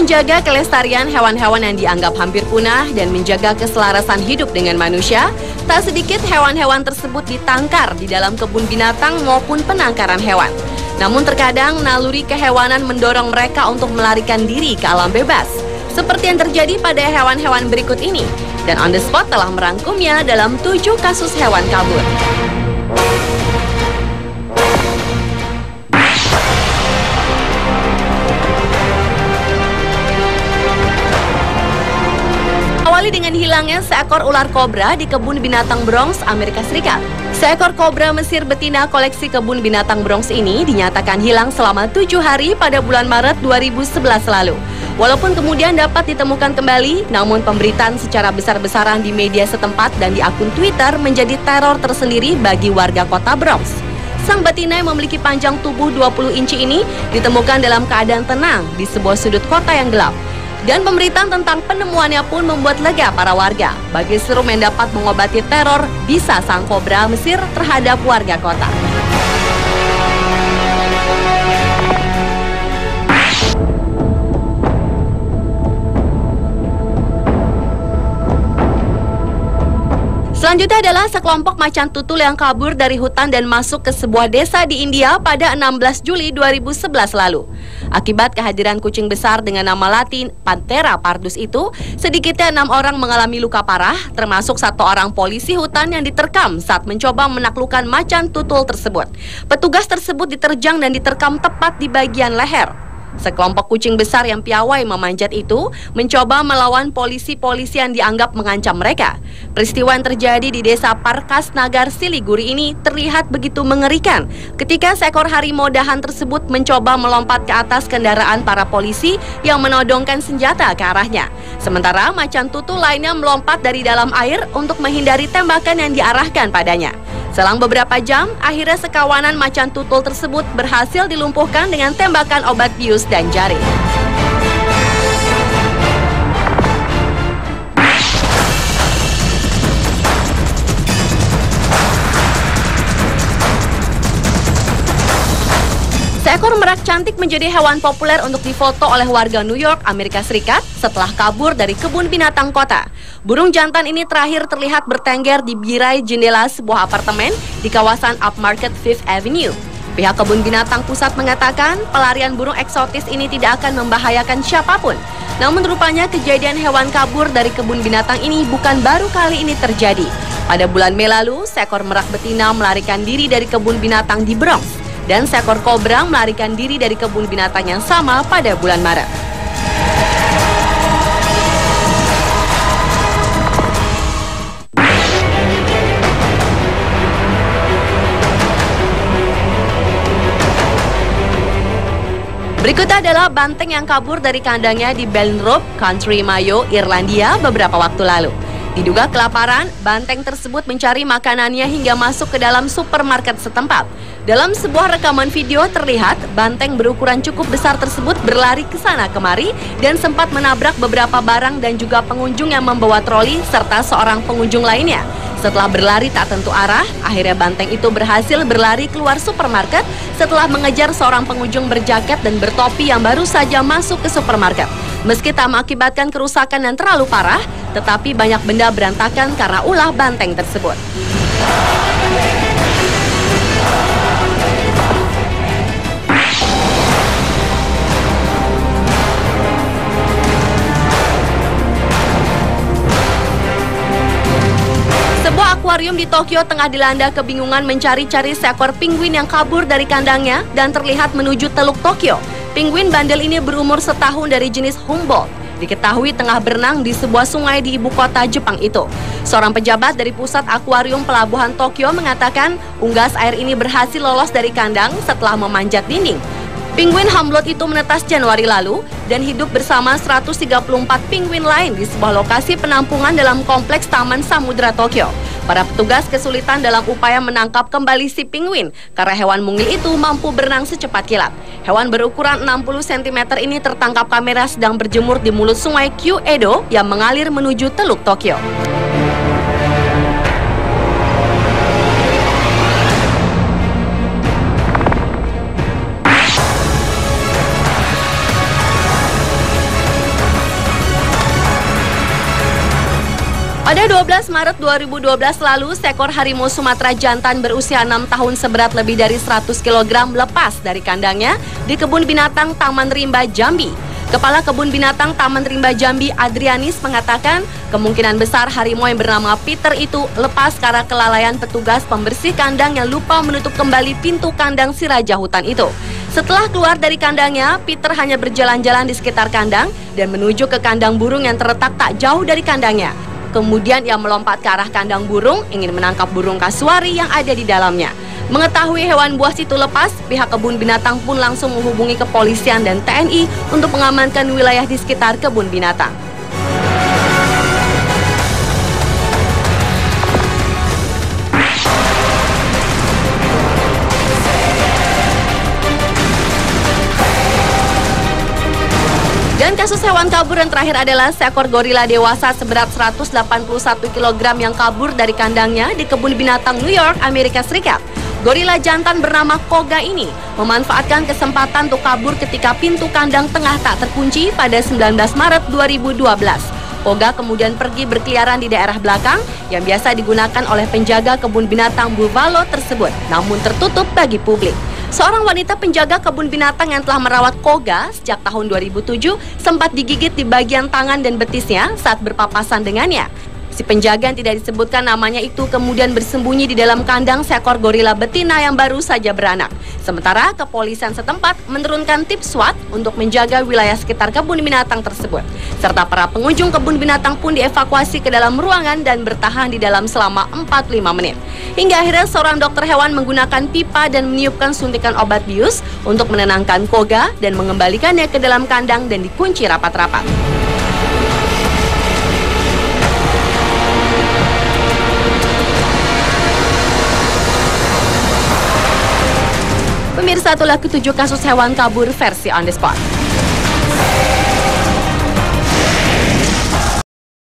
menjaga kelestarian hewan-hewan yang dianggap hampir punah dan menjaga keselarasan hidup dengan manusia, tak sedikit hewan-hewan tersebut ditangkar di dalam kebun binatang maupun penangkaran hewan. Namun terkadang naluri kehewanan mendorong mereka untuk melarikan diri ke alam bebas, seperti yang terjadi pada hewan-hewan berikut ini. Dan On The Spot telah merangkumnya dalam 7 kasus hewan kabur. Awali dengan hilangnya seekor ular kobra di kebun binatang Bronx, Amerika Serikat. Seekor kobra Mesir betina koleksi kebun binatang Bronx ini dinyatakan hilang selama 7 hari pada bulan Maret 2011 lalu. Walaupun kemudian dapat ditemukan kembali, namun pemberitaan secara besar-besaran di media setempat dan di akun Twitter menjadi teror tersendiri bagi warga kota Bronx. Sang betina yang memiliki panjang tubuh 20 inci ini ditemukan dalam keadaan tenang di sebuah sudut kota yang gelap. Dan pemberitaan tentang penemuannya pun membuat lega para warga. Bagi serum yang dapat mengobati teror bisa sang kobra Mesir terhadap warga kota. Selanjutnya adalah sekelompok macan tutul yang kabur dari hutan dan masuk ke sebuah desa di India pada 16 Juli 2011 lalu. Akibat kehadiran kucing besar dengan nama latin Panthera pardus itu, sedikitnya 6 orang mengalami luka parah, termasuk 1 orang polisi hutan yang diterkam saat mencoba menaklukkan macan tutul tersebut. Petugas tersebut diterjang dan diterkam tepat di bagian leher. Sekelompok kucing besar yang piawai memanjat itu mencoba melawan polisi-polisi yang dianggap mengancam mereka. Peristiwa yang terjadi di desa Parkas Nagar, Siliguri ini terlihat begitu mengerikan ketika seekor harimau dahan tersebut mencoba melompat ke atas kendaraan para polisi yang menodongkan senjata ke arahnya. Sementara macan tutul lainnya melompat dari dalam air untuk menghindari tembakan yang diarahkan padanya. Selang beberapa jam, akhirnya sekawanan macan tutul tersebut berhasil dilumpuhkan dengan tembakan obat bius dan jaring. Seekor merak cantik menjadi hewan populer untuk difoto oleh warga New York, Amerika Serikat setelah kabur dari kebun binatang kota. Burung jantan ini terakhir terlihat bertengger di birai jendela sebuah apartemen di kawasan Upmarket Fifth Avenue. Pihak kebun binatang pusat mengatakan pelarian burung eksotis ini tidak akan membahayakan siapapun. Namun rupanya kejadian hewan kabur dari kebun binatang ini bukan baru kali ini terjadi. Pada bulan Mei lalu, seekor merak betina melarikan diri dari kebun binatang di Bronx. Dan seekor kobra melarikan diri dari kebun binatang yang sama pada bulan Maret. Berikutnya adalah banteng yang kabur dari kandangnya di Belnrop, Country Mayo, Irlandia beberapa waktu lalu. Diduga kelaparan, banteng tersebut mencari makanannya hingga masuk ke dalam supermarket setempat. Dalam sebuah rekaman video terlihat banteng berukuran cukup besar tersebut berlari ke sana kemari dan sempat menabrak beberapa barang dan juga pengunjung yang membawa troli serta seorang pengunjung lainnya. Setelah berlari tak tentu arah, akhirnya banteng itu berhasil berlari keluar supermarket setelah mengejar seorang pengunjung berjaket dan bertopi yang baru saja masuk ke supermarket. Meski tak mengakibatkan kerusakan yang terlalu parah, tetapi banyak benda berantakan karena ulah banteng tersebut. Sebuah akuarium di Tokyo tengah dilanda kebingungan mencari-cari seekor penguin yang kabur dari kandangnya dan terlihat menuju Teluk Tokyo. Penguin bandel ini berumur setahun dari jenis Humboldt. Diketahui tengah berenang di sebuah sungai di ibu kota Jepang itu. Seorang pejabat dari pusat akuarium pelabuhan Tokyo mengatakan unggas air ini berhasil lolos dari kandang setelah memanjat dinding. Penguin Humboldt itu menetas Januari lalu dan hidup bersama 134 penguin lain di sebuah lokasi penampungan dalam kompleks Taman Samudra Tokyo. Para petugas kesulitan dalam upaya menangkap kembali si penguin karena hewan mungil itu mampu berenang secepat kilat. Hewan berukuran 60 cm ini tertangkap kamera sedang berjemur di mulut sungai Kyu-Edo yang mengalir menuju Teluk Tokyo. Pada 12 Maret 2012 lalu, seekor harimau Sumatera jantan berusia 6 tahun seberat lebih dari 100 kg lepas dari kandangnya di Kebun Binatang Taman Rimba, Jambi. Kepala Kebun Binatang Taman Rimba Jambi, Adrianis, mengatakan kemungkinan besar harimau yang bernama Peter itu lepas karena kelalaian petugas pembersih kandang yang lupa menutup kembali pintu kandang si raja hutan itu. Setelah keluar dari kandangnya, Peter hanya berjalan-jalan di sekitar kandang dan menuju ke kandang burung yang terletak tak jauh dari kandangnya. Kemudian ia melompat ke arah kandang burung, ingin menangkap burung kasuari yang ada di dalamnya. Mengetahui hewan buas itu lepas, pihak kebun binatang pun langsung menghubungi kepolisian dan TNI untuk mengamankan wilayah di sekitar kebun binatang. Dan kasus hewan kabur yang terakhir adalah seekor gorila dewasa seberat 181 kg yang kabur dari kandangnya di Kebun Binatang New York, Amerika Serikat. Gorila jantan bernama Koga ini memanfaatkan kesempatan untuk kabur ketika pintu kandang tengah tak terkunci pada 19 Maret 2012. Koga kemudian pergi berkeliaran di daerah belakang yang biasa digunakan oleh penjaga kebun binatang Buffalo tersebut, namun tertutup bagi publik. Seorang wanita penjaga kebun binatang yang telah merawat Koga sejak tahun 2007 sempat digigit di bagian tangan dan betisnya saat berpapasan dengannya. Si penjaga yang tidak disebutkan namanya itu kemudian bersembunyi di dalam kandang seekor gorila betina yang baru saja beranak. Sementara kepolisian setempat menurunkan tim SWAT untuk menjaga wilayah sekitar kebun binatang tersebut. Serta para pengunjung kebun binatang pun dievakuasi ke dalam ruangan dan bertahan di dalam selama 45 menit. Hingga akhirnya seorang dokter hewan menggunakan pipa dan meniupkan suntikan obat bius untuk menenangkan Koga dan mengembalikannya ke dalam kandang dan dikunci rapat-rapat. Pemirsa, itulah ketujuh kasus hewan kabur versi On The Spot.